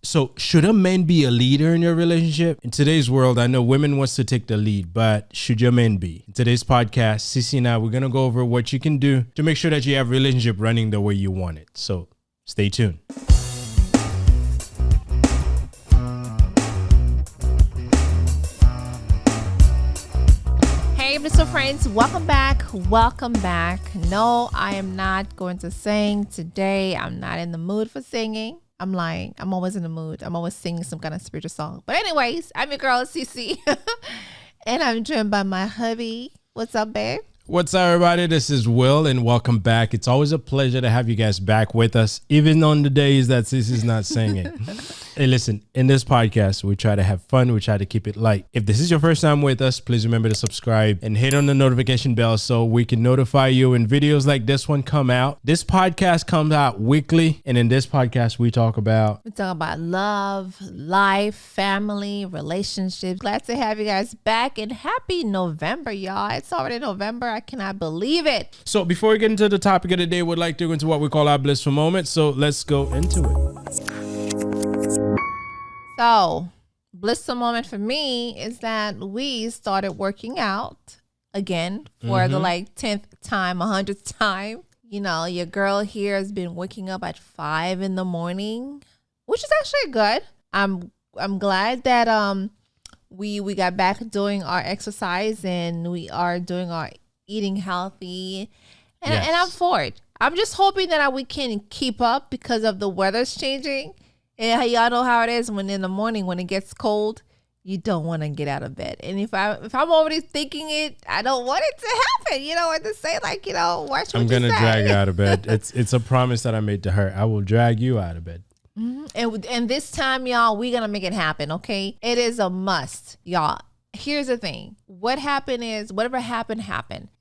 So should a man be a leader in your relationship? In today's world, I know women wants to take the lead, but should your man be? In today's podcast, Cece and I, we're going to go over what you can do to make sure that you have a relationship running the way you want it. So stay tuned. Hey, Blissful friends, welcome back. No, I am not going to sing today. I'm not in the mood for singing. I'm lying. I'm always in the mood. I'm always singing some kind of spiritual song. But anyways, I'm your girl, Cece. And I'm joined by my hubby. What's up, babe? What's up, everybody? This is Will, and welcome back. It's always a pleasure to have you guys back with us, even on the days that Cece's not singing. Hey, listen, in this podcast, we try to have fun. We try to keep it light. If this is your first time with us, please remember to subscribe and hit on the notification bell so we can notify you when videos like this one come out. This podcast comes out weekly, and in this podcast, we talk about love, life, family, relationships. Glad to have you guys back, and happy November, y'all. It's already November. I cannot believe it. So before we get into the topic of the day, we'd like to go into what we call our blissful moment. So let's go into it. So, blissful moment for me is that we started working out again for the 10th time, 100th time. You know, your girl here has been waking up at 5 a.m, which is actually good. I'm glad that we got back doing our exercise and we are doing our eating healthy, and I'm for it. I'm just hoping that we can keep up because of the weather's changing. And y'all know how it is when in the morning when it gets cold, you don't want to get out of bed. And if I'm already thinking it, I don't want it to happen. You know what to say? Like, you know, watch what I'm gonna you say. drag you out of bed. It's a promise that I made to her. I will drag you out of bed. Mm-hmm. And this time, y'all, we're gonna make it happen. Okay, it is a must, y'all. Here's the thing. What happened is whatever happened.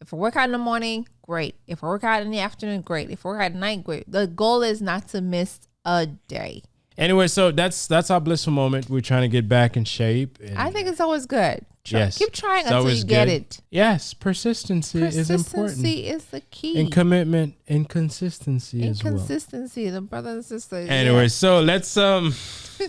If I work out in the morning, great. If I work out in the afternoon, great. If I work out at night, great. The goal is not to miss a day. Anyway, so that's our blissful moment. We're trying to get back in shape. And I think it's always good. Yes. Keep trying until you get it. Yes. Persistency is important. Consistency is the key. And commitment and consistency as well. Inconsistency, the brother and sister. Anyway, so let's let's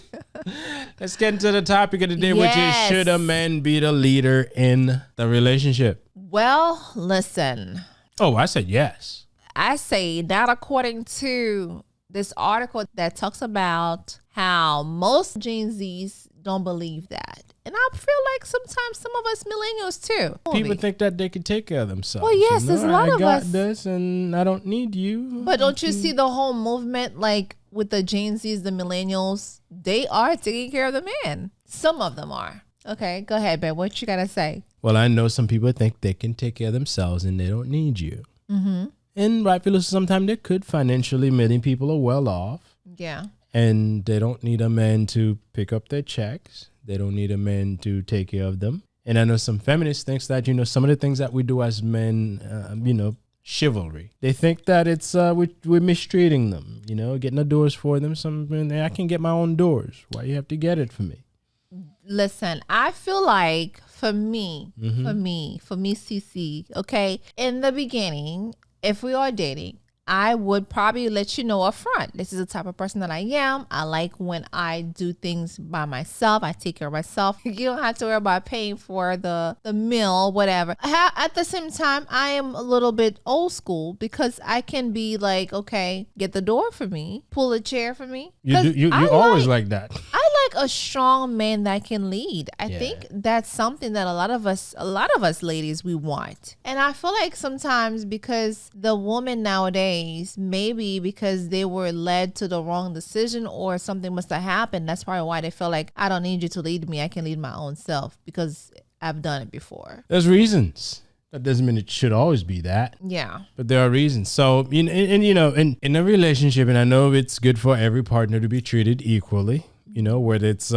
get into the topic of the day, which is, should a man be the leader in the relationship? Well, listen. Oh, I said yes. I say not according to this article that talks about how most Gen Zs don't believe that. And I feel like sometimes some of us millennials too. People think that they can take care of themselves. Well, yes, there's a lot of us. I got this and I don't need you. But don't you see the whole movement, like with the Gen Zs, the millennials, they are taking care of the man. Some of them are. Okay, go ahead, babe. What you got to say? Well, I know some people think they can take care of themselves and they don't need you. Mm-hmm. And rightfully, sometimes they could financially. Many people are well off. Yeah. And they don't need a man to pick up their checks. They don't need a man to take care of them. And I know some feminists think that, you know, some of the things that we do as men, chivalry. They think that it's we're mistreating them, you know, getting the doors for them. I can get my own doors. Why you have to get it for me? Listen, I feel like for me, CC, okay, in the beginning, if we are dating, I would probably let you know up front. This is the type of person that I am. I like when I do things by myself. I take care of myself. You don't have to worry about paying for the meal, whatever. At the same time, I am a little bit old school because I can be like, okay, get the door for me, pull a chair for me. You always like that. I like a strong man that can lead. I think that's something that a lot of us ladies, we want. And I feel like sometimes because the woman nowadays, maybe because they were led to the wrong decision or something must have happened, that's probably why they feel like, I don't need you to lead me. I can lead my own self because I've done it before. There's reasons. That doesn't mean it should always be that. Yeah. But there are reasons. So, in a relationship, and I know it's good for every partner to be treated equally, you know, whether it's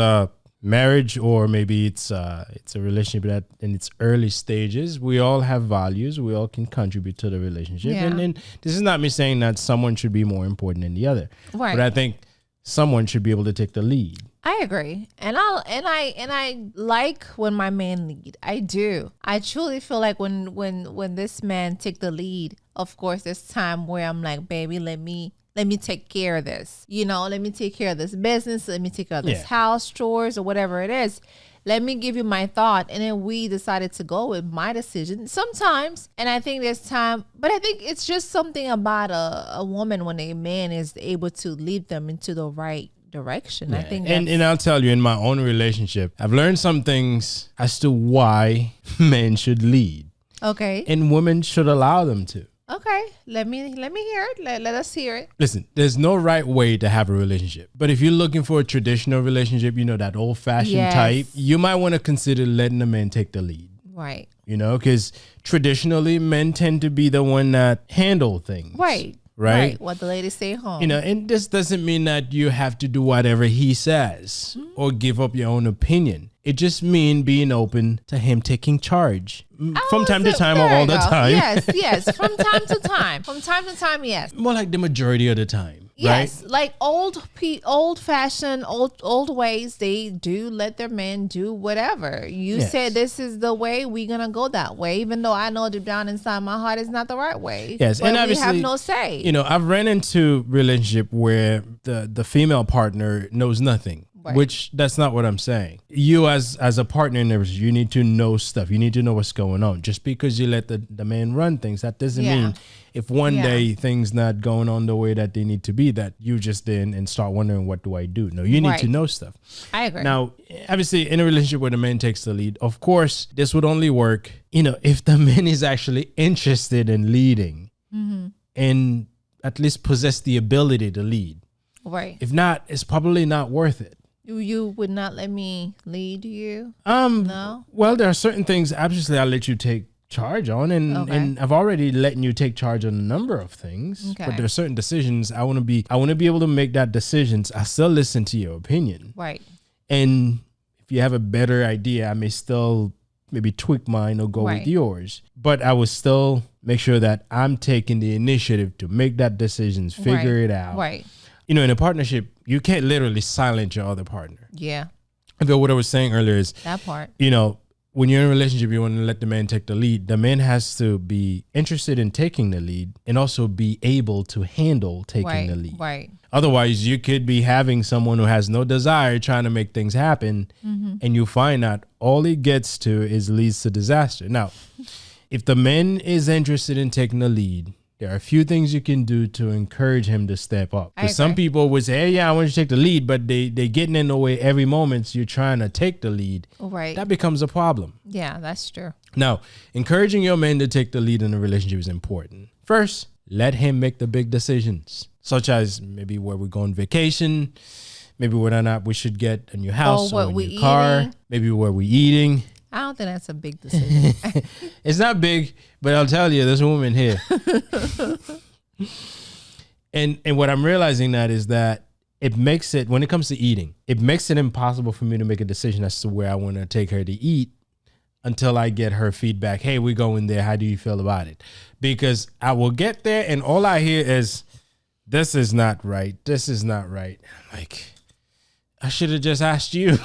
marriage or maybe it's a relationship that in its early stages, we all have values. We all can contribute to the relationship. Yeah. And this is not me saying that someone should be more important than the other. Right. But I think someone should be able to take the lead. I agree. And I like when my man lead. I do. I truly feel like when this man take the lead, of course, there's time where I'm like, baby, let me let me take care of this. Let me take care of this business. Let me take care of this house chores or whatever it is. Let me give you my thought. And then we decided to go with my decision sometimes. And I think there's time, but I think it's just something about a woman when a man is able to lead them into the right direction. I think and I'll tell you, in my own relationship, I've learned some things as to why men should lead. Okay. And women should allow them to. Okay, let me hear it. Let us hear it. Listen, there's no right way to have a relationship. But if you're looking for a traditional relationship, that old-fashioned type, you might want to consider letting a man take the lead. Right. Because traditionally, men tend to be the one that handle things. Right. What the ladies say home. And this doesn't mean that you have to do whatever he says or give up your own opinion. It just means being open to him taking charge from time to time or all the time. Yes. From time to time. From time to time, yes. More like the majority of the time. Yes, right? like old-fashioned, old ways, they do let their men do whatever. You said this is the way, we're going to go that way, even though I know deep down inside my heart it's not the right way. Yes, but and obviously, we have no say. I've ran into relationship where the female partner knows nothing. Right. Which that's not what I'm saying. You as a partner in this, you need to know stuff. You need to know what's going on. Just because you let the man run things, that doesn't mean if one day things not going on the way that they need to be, that you just then and start wondering, what do I do? No, you need to know stuff. I agree. Now, obviously, in a relationship where the man takes the lead, of course, this would only work, if the man is actually interested in leading and at least possess the ability to lead. Right. If not, it's probably not worth it. You would not let me lead you? No? Well, there are certain things, obviously, I'll let you take charge on, and I've already letting you take charge on a number of things. Okay. But there are certain decisions I want to be able to make that decisions. I still listen to your opinion. Right. And if you have a better idea, I may still maybe tweak mine or go with yours. But I will still make sure that I'm taking the initiative to make that decisions, figure it out. Right. In a partnership, you can't literally silence your other partner. Yeah. Though what I was saying earlier is that part. When you're in a relationship, you want to let the man take the lead. The man has to be interested in taking the lead and also be able to handle taking the lead. Right. Otherwise, you could be having someone who has no desire trying to make things happen, and you find out all it gets to is leads to disaster. Now, if the man is interested in taking the lead, there are a few things you can do to encourage him to step up. Because some people would say, hey, yeah, I want you to take the lead, but they getting in the way every moment you're trying to take the lead. Right. That becomes a problem. Yeah, that's true. Now, encouraging your man to take the lead in a relationship is important. First, let him make the big decisions, such as maybe where we go on vacation, maybe whether or not we should get a new house or a new car, maybe where we're eating. I don't think that's a big decision. It's not big, but I'll tell you, there's a woman here. And what I'm realizing that is that it makes it, when it comes to eating, it makes it impossible for me to make a decision as to where I want to take her to eat until I get her feedback. Hey, we're going there. How do you feel about it? Because I will get there and all I hear is, this is not right. This is not right. I'm like, I should have just asked you.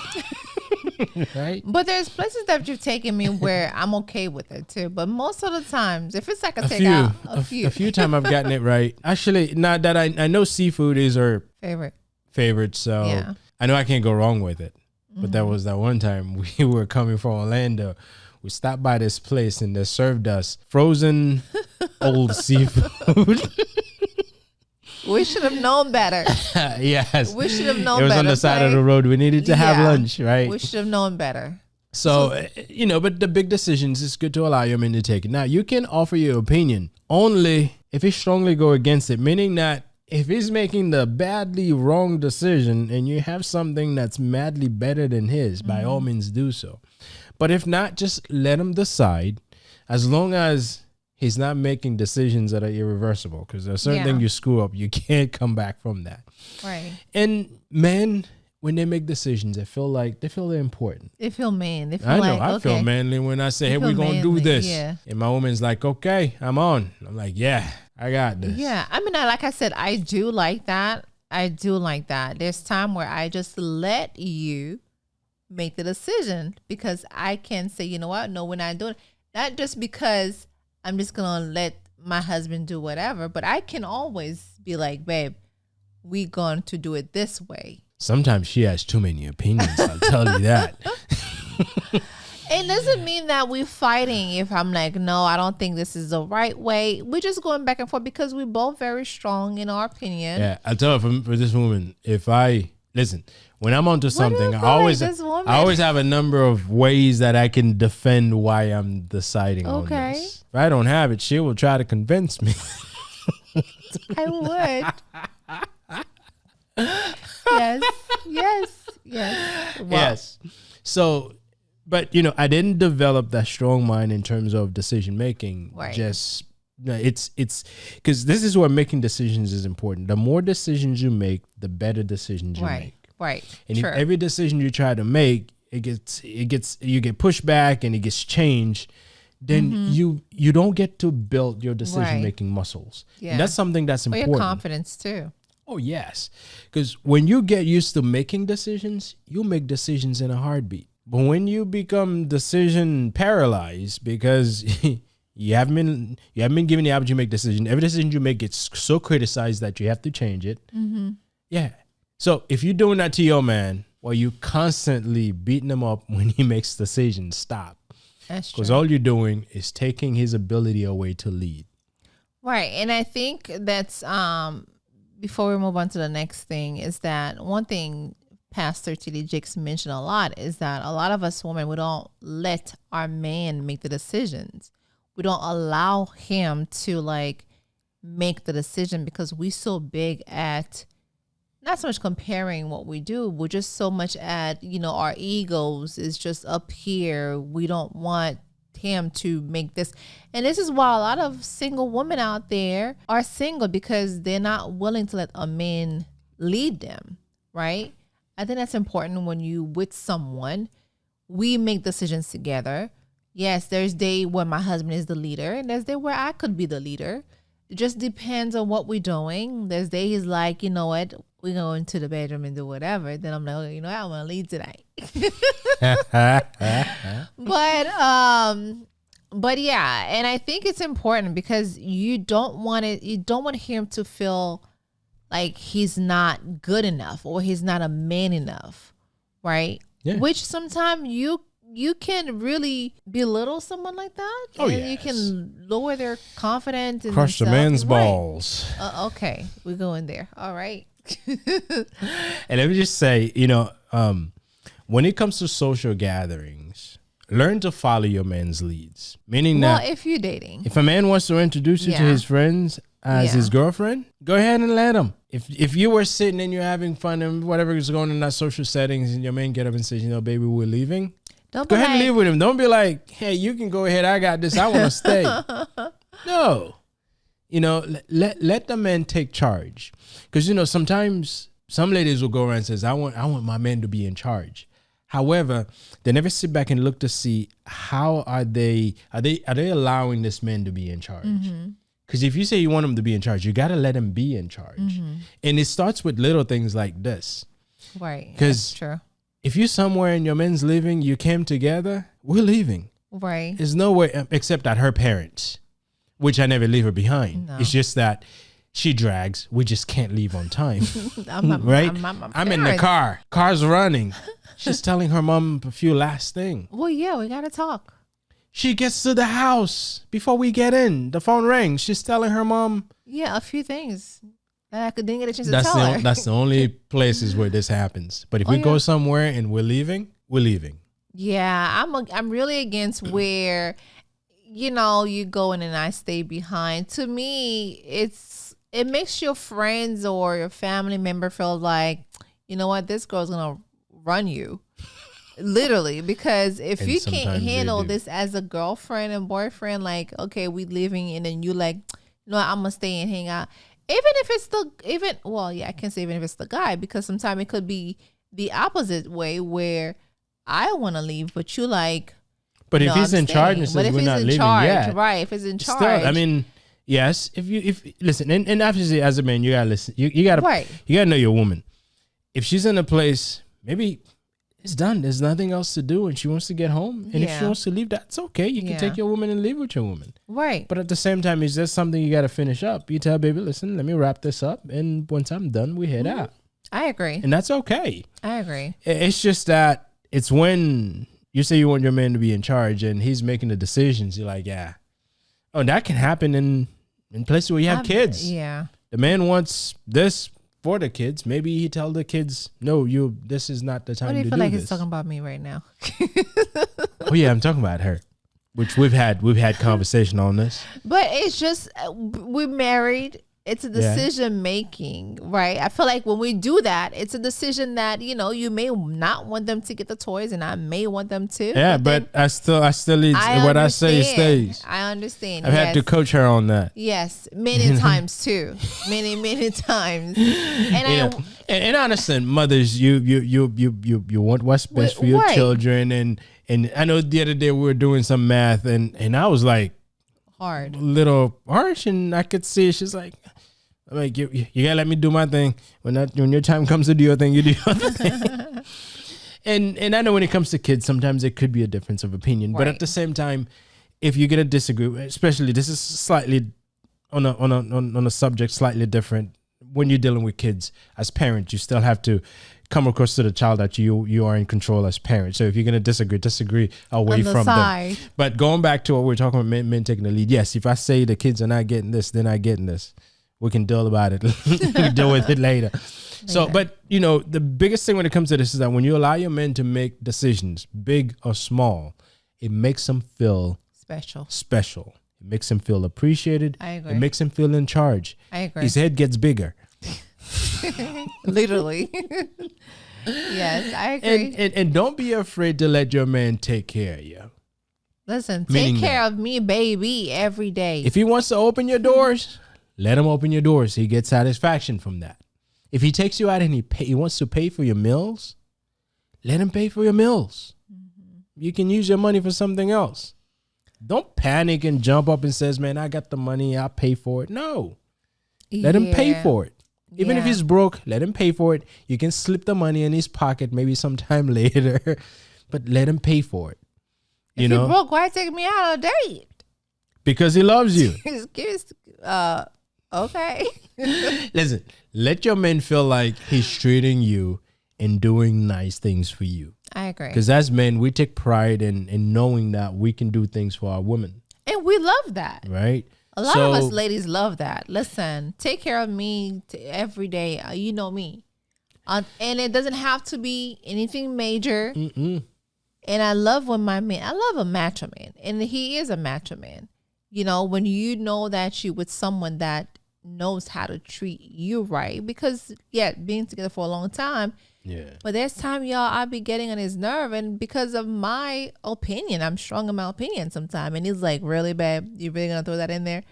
Right. But there's places that you've taken me where I'm okay with it too. But most of the times, if it's like a few times I've gotten it right. Actually, not that I know seafood is her favorite. So I know I can't go wrong with it. But there was that one time we were coming from Orlando. We stopped by this place and they served us frozen old seafood. We should have known better. Yes. We should have known better. It was on the side of the road. We needed to have lunch, right? We should have known better. So, but the big decisions, it's good to allow your man to take it. Now, you can offer your opinion only if he strongly go against it, meaning that if he's making the badly wrong decision and you have something that's madly better than his, by all means do so. But if not, just let him decide, as long as he's not making decisions that are irreversible, because there's certain things you screw up, you can't come back from that. Right. And men, when they make decisions, they feel they're important. They feel man. They feel I feel manly when I say, hey, we're going to do this. Yeah. And my woman's like, okay, I'm on. I'm like, yeah, I got this. Yeah. I mean, like I said, I do like that. There's time where I just let you make the decision because I can say, you know what? No, we're not doing it. Not just because I'm just going to let my husband do whatever, but I can always be like, babe, we going to do it this way. Sometimes she has too many opinions. I'll tell you that. It doesn't mean that we're fighting if I'm like, no, I don't think this is the right way. We're just going back and forth because we're both very strong in our opinion. Yeah, I'll tell you for this woman, when I'm onto something, I always have a number of ways that I can defend why I'm deciding on this. If I don't have it, she will try to convince me. I would. Yes. Wow. Yes. So, but I didn't develop that strong mind in terms of decision making. Right. It's because this is where making decisions is important. The more decisions you make, the better decisions you make. Right. And if every decision you try to make, you get pushed back and it gets changed, then you don't get to build your decision making muscles. Yeah. And that's something that's important. Or your confidence too. Oh, yes. Because when you get used to making decisions, you make decisions in a heartbeat. But when you become decision paralyzed because you haven't been given the opportunity to make decisions, every decision you make gets so criticized that you have to change it. Mm-hmm. Yeah. So if you're doing that to your man, or you constantly beating him up when he makes decisions, stop. That's true. Because all you're doing is taking his ability away to lead. Right. And I think that's before we move on to the next thing is that one thing Pastor T.D. Jakes mentioned a lot is that a lot of us women, we don't let our man make the decisions. We don't allow him to make the decision because we're so big at not so much comparing what we do. We're just so much at, our egos is just up here. We don't want him to make this. And this is why a lot of single women out there are single because they're not willing to let a man lead them, right? I think that's important when you with someone. We make decisions together. Yes, there's day when my husband is the leader, and there's day where I could be the leader. It just depends on what we're doing. There's day he's like, you know what, we go into the bedroom and do whatever. Then I'm like, I want to lead tonight. But yeah, and I think it's important because you don't want him to feel like he's not good enough or he's not a man enough, right? Yeah. Which sometimes you can really belittle someone like that. Oh, and you can lower their confidence. And crush the man's balls. Okay, we go in there. All right. And let me just say, when it comes to social gatherings, learn to follow your man's leads. Meaning that if you're dating, if a man wants to introduce you to his friends as his girlfriend, go ahead and let him. If you were sitting and you're having fun and whatever is going on in that social settings and your man get up and says, baby, we're leaving. Go ahead and leave with him. Don't be like, hey, you can go ahead. I got this. I want to stay. No. Let the man take charge. Because, sometimes some ladies will go around and says, I want my man to be in charge. However, they never sit back and look to see how are they allowing this man to be in charge. Because if you say you want him to be in charge, you got to let him be in charge. And it starts with little things like this. Right. Because true. If you're somewhere and your man's leaving, you came together, we're leaving. Right. There's no way, except at her parents, which I never leave her behind. No. It's just that she drags. We just can't leave on time. Right? I'm in the car. Car's running. She's telling her mom a few last things. Well, yeah, we got to talk. She gets to the house before we get in. The phone rings. She's telling her mom. Yeah, a few things. I didn't get a chance to tell her. That's the only places where this happens. But if we go somewhere and we're leaving, we're leaving. Yeah, I'm really against where, you go in and I stay behind. To me, it makes your friends or your family member feel like, you know what, this girl's going to run you. Literally, because if you can't handle this as a girlfriend and boyfriend, like, okay, we living and then you like, I'm gonna stay and hang out. I can say even if it's the guy, because sometimes it could be the opposite way where I want to leave, but you like. But if he's in charge and says we're not leaving yet, right? If it's in charge, still, I mean, yes. If listen, and obviously as a man, you gotta listen. You gotta know your woman. If she's in a place, maybe. it's done. There's nothing else to do, and she wants to get home. And if she wants to leave, that's okay. You can take your woman and leave with your woman. Right. But at the same time, is there something you got to finish up? You tell baby, listen, let me wrap this up, and once I'm done, we head out. I agree. And that's okay. I agree. It's just that it's when you say you want your man to be in charge and he's making the decisions, you're like, yeah. Oh, that can happen in places where you have kids. Yeah. The man wants this for the kids. Maybe he tell the kids, no, this is not the time to do this. What do you feel like he's talking about me right now? Oh yeah, I'm talking about her. Which we've had conversation on this. But it's just we're married. It's a decision making, right? I feel like when we do that, it's a decision that, you may not want them to get the toys and I may want them to. Yeah, but I still need what I say stays. I understand. I've had to coach her on that. Yes, many times too. Many times. And I understand, mothers, you want what's best for your children, and I know the other day we were doing some math and I was like hard, a little harsh, and I could see she's like you gotta let me do my thing. When your time comes to do your thing, you do your thing. and I know when it comes to kids, sometimes it could be a difference of opinion, but at the same time, if you're gonna disagree, especially this is slightly on a subject slightly different. When you're dealing with kids as parents, you still have to come across to the child that you are in control as parents. So if you're going to disagree away from them. But going back to what we're talking about, men taking the lead. Yes, if I say the kids are not getting this, they're not getting this. We can deal about it. We deal with it later. So, but the biggest thing when it comes to this is that when you allow your men to make decisions, big or small, it makes them feel special. It makes him feel appreciated. I agree. It makes him feel in charge. I agree. His head gets bigger. Literally. Yes, I agree. And don't be afraid to let your man take care of you. Listen, take care of me, baby, every day. If he wants to open your doors, let him open your doors. He gets satisfaction from that. If he takes you out and he wants to pay for your meals, let him pay for your meals. Mm-hmm. You can use your money for something else. Don't panic and jump up and says, man, I got the money, I'll pay for it. No. Let him pay for it. Even if he's broke, let him pay for it. You can slip the money in his pocket maybe sometime later, but let him pay for it. If he's broke, why take me out on a date? Because he loves you. Okay. Listen, let your man feel like he's treating you and doing nice things for you. I agree. Because as men, we take pride in knowing that we can do things for our women. And we love that. Right? A lot of us ladies love that. Listen, take care of me every day. You know me. And it doesn't have to be anything major. Mm-mm. And I love when I love a macho man. And he is a macho man. When you know that you with someone that knows how to treat you right. Because, being together for a long time. Yeah. But there's time, y'all, I'll be getting on his nerve. And because of my opinion, I'm strong in my opinion sometimes. And he's like, really, babe? You really going to throw that in there?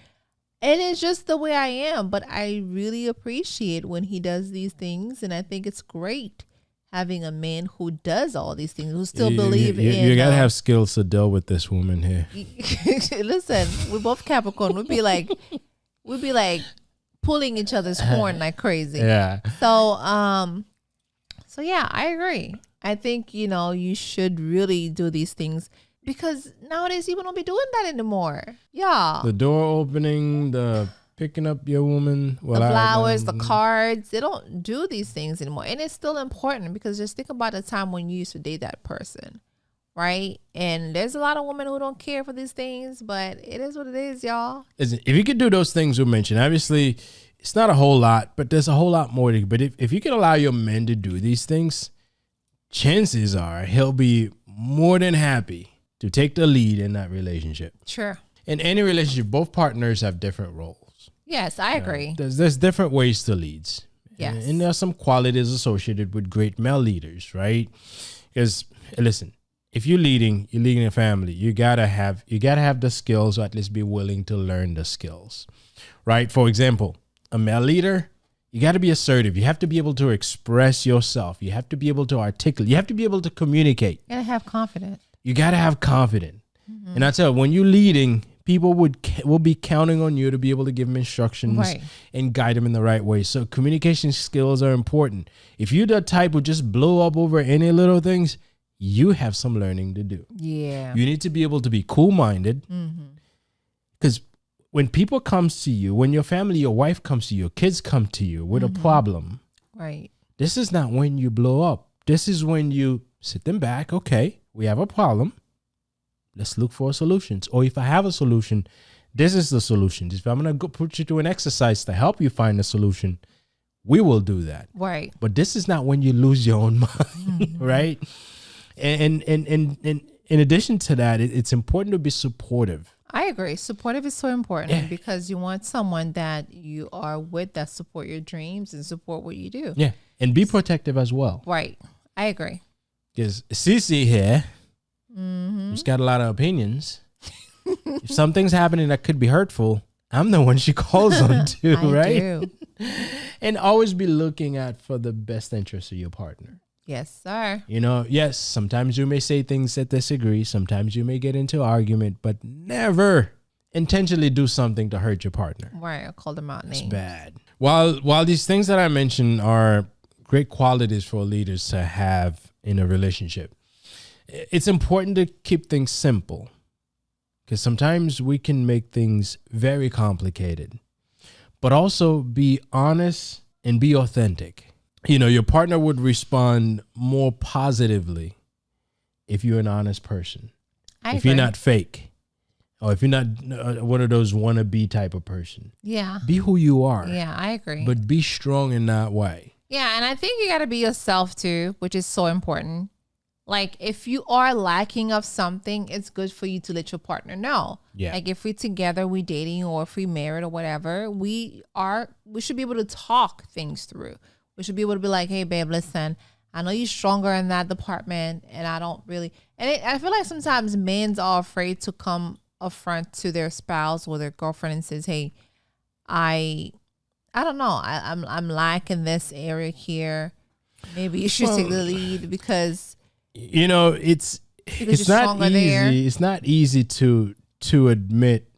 And it's just the way I am. But I really appreciate when he does these things. And I think it's great having a man who does all these things, who still believe in. You got to have skills to deal with this woman here. Listen, we're both Capricorn. We'd be like pulling each other's horn like crazy. Yeah. So yeah, I agree. I think, you should really do these things because nowadays people don't be doing that anymore. Yeah. The door opening, the picking up your woman. The flowers, the cards. They don't do these things anymore. And it's still important because just think about the time when you used to date that person. Right? And there's a lot of women who don't care for these things, but it is what it is, y'all. Listen, if you could do those things we mentioned, obviously it's not a whole lot, but there's a whole lot more. But if you can allow your men to do these things, chances are he'll be more than happy to take the lead in that relationship. Sure. In any relationship, both partners have different roles. Yes, I agree. There's different ways to lead. Yes. And there are some qualities associated with great male leaders, right? Because listen, if you're leading a family, you gotta have the skills, or at least be willing to learn the skills, right? For example, a male leader, you got to be assertive. You have to be able to express yourself. You have to be able to articulate. You have to be able to communicate. You got to have confidence. You got to have confidence. Mm-hmm. And I tell you, when you're leading, people will be counting on you to be able to give them instructions and guide them in the right way. So communication skills are important. If you're the type who just blow up over any little things, you have some learning to do. Yeah. You need to be able to be cool-minded. Because when people comes to you, when your family, your wife comes to you, your kids come to you with a problem, Right. this is not when you blow up. This is when you sit them back. Okay, we have a problem. Let's look for solutions. Or if I have a solution, this is the solution. If I'm going to go put you through an exercise to help you find a solution, we will do that. Right. But this is not when you lose your own mind, right? And in addition to that, it's important to be supportive. I agree. Supportive is so important because you want someone that you are with that support your dreams and support what you do. Yeah. And be protective as well. Right. I agree. Because Cece here, who's got a lot of opinions, if something's happening that could be hurtful, I'm the one she calls on to, right? Do. And always be looking out for the best interest of your partner. Yes, sir. You know, yes, sometimes you may say things that disagree. Sometimes you may get into argument, but never intentionally do something to hurt your partner. Right. I'll call them out names. It's bad. While these things that I mentioned are great qualities for leaders to have in a relationship, it's important to keep things simple because sometimes we can make things very complicated, but also be honest and be authentic. You know, your partner would respond more positively if you're an honest person. If you're not fake or if you're not one of those wannabe type of person. Yeah. Be who you are. Yeah, I agree. But be strong in that way. Yeah, and I think you got to be yourself too, which is so important. Like if you are lacking of something, it's good for you to let your partner know. Yeah. Like if we're together, we dating or if we married or whatever, we should be able to talk things through. We should be able to be like, hey, babe, listen, I know you're stronger in that department and I don't really. And I feel like sometimes men are afraid to come upfront to their spouse or their girlfriend and says, hey, I don't know. I'm lacking this area here. Maybe you should take the lead because. You know, it's not easy. There. It's not easy to admit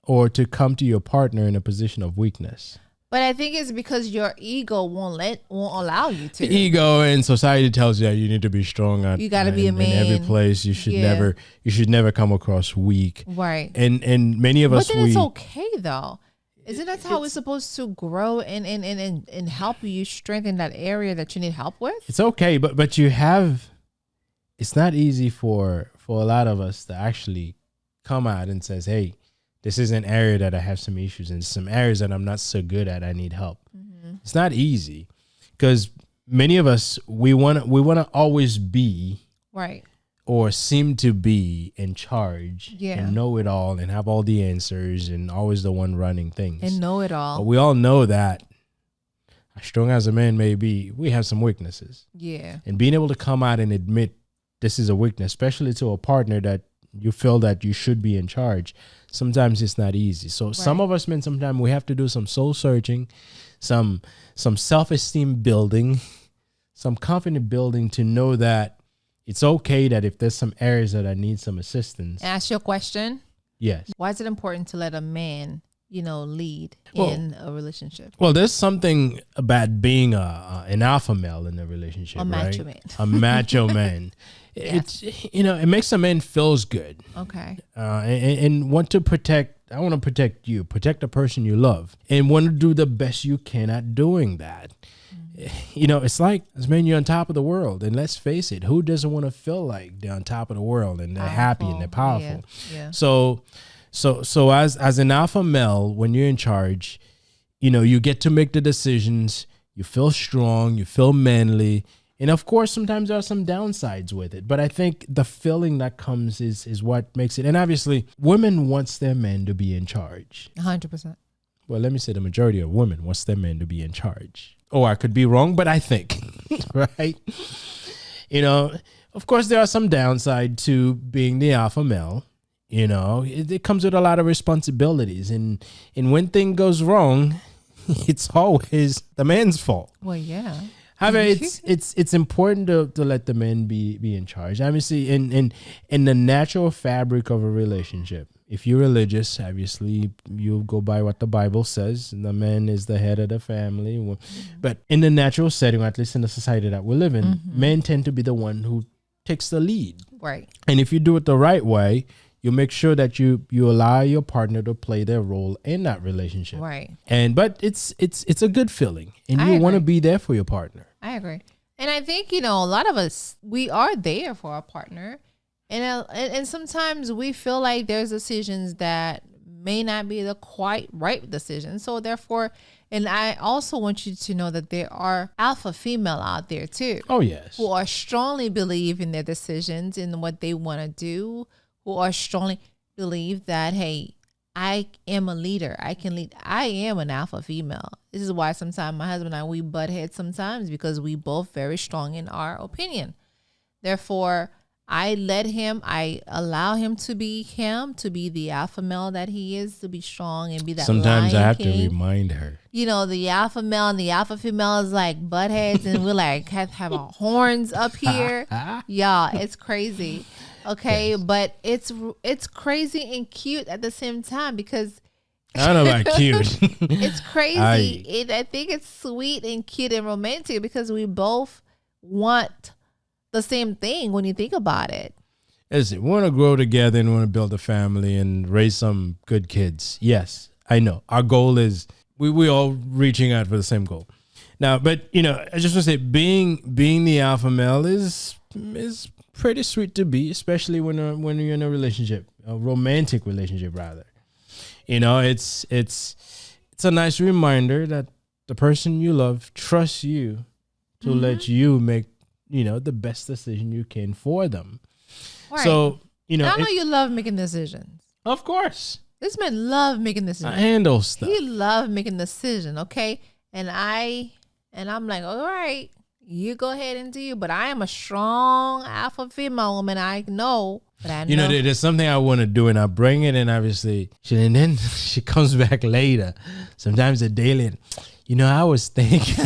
or to come to your partner in a position of weakness. But I think it's because your ego won't allow you to. Ego and society tells you that you need to be strong. You got to be a man in every place. You should never come across weak. Right. And many of us. But then it's okay though. Isn't that how we're supposed to grow and help you strengthen that area that you need help with? It's okay, but you have. It's not easy for a lot of us to actually come out and says, hey, this is an area that I have some issues in, some areas that I'm not so good at. I need help. Mm-hmm. It's not easy because many of us, we want to always be right or seem to be in charge and know it all and have all the answers and always the one running things. And know it all. But we all know that as strong as a man may be, we have some weaknesses. Yeah. And being able to come out and admit this is a weakness, especially to a partner that you feel that you should be in charge, sometimes it's not easy. So some of us men, sometimes we have to do some soul searching, some self-esteem building, some confidence building to know that it's okay that if there's some areas that I need some assistance. Ask your question. Yes. Why is it important to let a man, lead in a relationship? Well, there's something about being an alpha male in a relationship, macho man. A macho man. Yes. It makes a man feels good. Okay. And want to protect. I want to protect you, protect the person you love, and want to do the best you can at doing that. Mm-hmm. It's like, as men, you're on top of the world, and let's face it, who doesn't want to feel like they're on top of the world and they're happy and they're powerful? Yeah. So as an alpha male, when you're in charge, you get to make the decisions. You feel strong. You feel manly. And of course, sometimes there are some downsides with it. But I think the feeling that comes is what makes it. And obviously, women wants their men to be in charge. 100%. Well, let me say the majority of women wants their men to be in charge. Oh, I could be wrong, but I think, right? Of course, there are some downside to being the alpha male. It comes with a lot of responsibilities. And when thing goes wrong, it's always the man's fault. Well, yeah. However, it's important to let the men be in charge. Obviously, in the natural fabric of a relationship, if you're religious, obviously you go by what the Bible says. The man is the head of the family. Mm-hmm. But in the natural setting, or at least in the society that we live in, men tend to be the one who takes the lead. Right. And if you do it the right way, you make sure that you allow your partner to play their role in that relationship. Right. But it's a good feeling, and you want to be there for your partner. I agree. And I think, a lot of us, we are there for our partner. And sometimes we feel like there's decisions that may not be the quite right decision. So therefore, and I also want you to know that there are alpha female out there too. Oh, yes. Who are strongly believe in their decisions and what they want to do, who are strongly believe that, hey, I am a leader. I can lead. I am an alpha female. This is why sometimes my husband and I, we butt heads sometimes because we both very strong in our opinion. Therefore, I allow him to be the alpha male that he is, to be strong and be that Sometimes I have king. to remind her. The alpha male and the alpha female is like butt heads and we're like have our horns up here. Y'all, it's crazy. Okay, yes. But it's crazy and cute at the same time because I don't know about cute. It's crazy. I think it's sweet and cute and romantic because we both want the same thing when you think about it. Listen, we want to grow together and want to build a family and raise some good kids. Yes, I know. Our goal is we all reaching out for the same goal. Now, but I just want to say being the alpha male is pretty sweet to be, especially when you're in a relationship, a romantic relationship rather. It's a nice reminder that the person you love trusts you to let you make the best decision you can for them. Right. So, I know you love making decisions. Of course. This man love making decisions. I handle stuff. He love making decisions, okay? And I'm like, all right, you go ahead and do you. But I am a strong alpha female woman. I know. But I know. There's something I want to do and I bring it and obviously and then she comes back later. Sometimes a day later. I was thinking.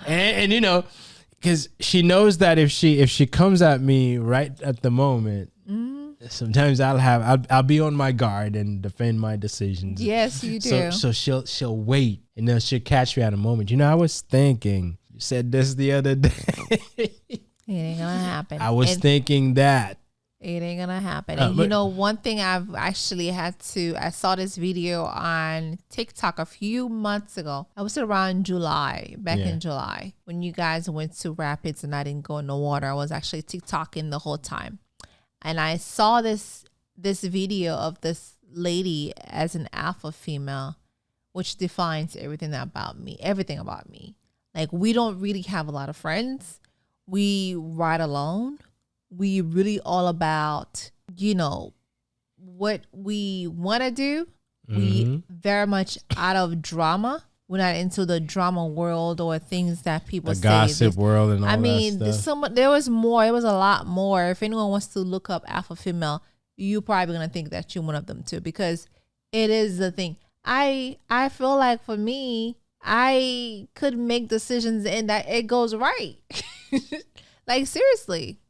and because she knows that if she comes at me right at the moment, sometimes I'll be on my guard and defend my decisions. Yes, you do. So she'll wait and then she'll catch me at a moment. I was thinking, you said this the other day. It ain't gonna happen. I was thinking that. It ain't gonna happen. And one thing I've actually I saw this video on TikTok a few months ago. I was around July, in July, when you guys went to Rapids and I didn't go in the water. I was actually TikToking the whole time. And I saw this video of this lady as an alpha female, which defines everything about me. Like, we don't really have a lot of friends. We ride alone. We really all about, what we want to do. Mm-hmm. We very much out of drama. We're not into the drama world or things that people say. The gossip world and all that stuff. There was more. It was a lot more. If anyone wants to look up alpha female, you're probably going to think that you're one of them too, because it is the thing. I feel like for me, I could make decisions and that it goes right. Like, seriously.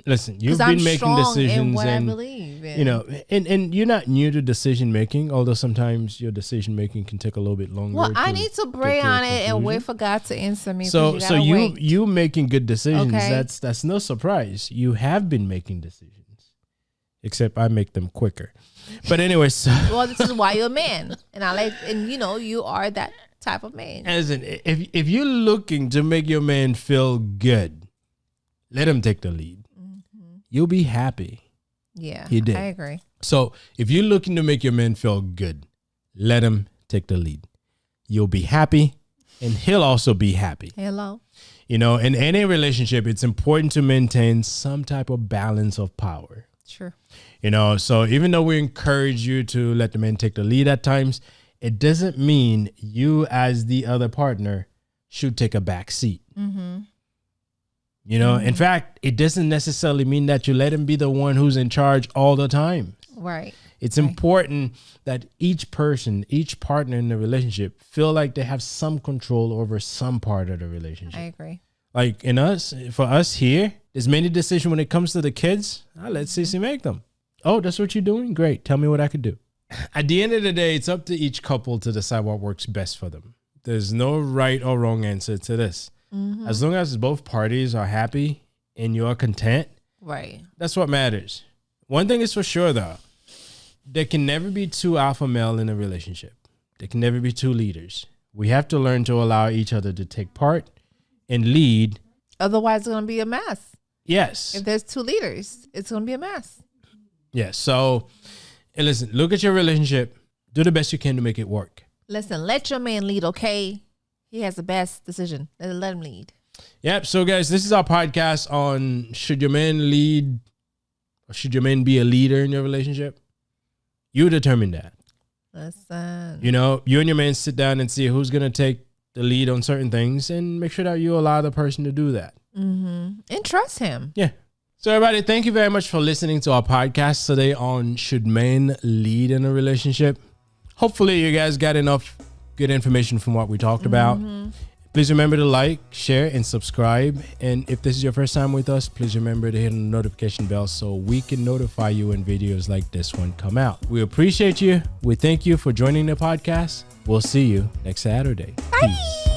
Listen, you've been making decisions in what I believe in. And you're not new to decision making, although sometimes your decision making can take a little bit longer. Well, I need to pray on it and wait for God to answer me. So you making good decisions, okay. That's no surprise. You have been making decisions, except I make them quicker. But anyway, well, this is why you're a man, and you are that type of man. As in, if you're looking to make your man feel good, let him take the lead. Mm-hmm. You'll be happy. Yeah, he did. I agree. So if you're looking to make your man feel good, let him take the lead. You'll be happy, and he'll also be happy. Hello. In any relationship, it's important to maintain some type of balance of power. Sure. So even though we encourage you to let the man take the lead at times, it doesn't mean you as the other partner should take a back seat. Mm-hmm. In fact, it doesn't necessarily mean that you let him be the one who's in charge all the time. Right. It's important that each partner in the relationship feel like they have some control over some part of the relationship. I agree. Like for us here, there's many decisions when it comes to the kids. I'll let Cece make them. Oh, that's what you're doing? Great. Tell me what I could do. At the end of the day, it's up to each couple to decide what works best for them. There's no right or wrong answer to this. As long as both parties are happy and you're content, right? That's what matters. One thing is for sure, though. There can never be two alpha male in a relationship. There can never be two leaders. We have to learn to allow each other to take part and lead. Otherwise, it's going to be a mess. Yes. If there's two leaders, it's going to be a mess. Yes. So, and listen, look at your relationship. Do the best you can to make it work. Listen, let your man lead, okay? He has the best decision. Let him lead. Yep. So, guys, this is our podcast on should your man lead or should your man be a leader in your relationship? You determine that. Listen. You know, you and your man sit down and see who's going to take the lead on certain things and make sure that you allow the person to do that. And trust him. Yeah. So, everybody, thank you very much for listening to our podcast today on should men lead in a relationship. Hopefully, you guys got enough good information from what we talked about. Please remember to like, share, and subscribe. And if this is your first time with us, please remember to hit the notification bell so we can notify you when videos like this one come out. We appreciate you. We thank you for joining the podcast. We'll see you next Saturday. Bye. Peace.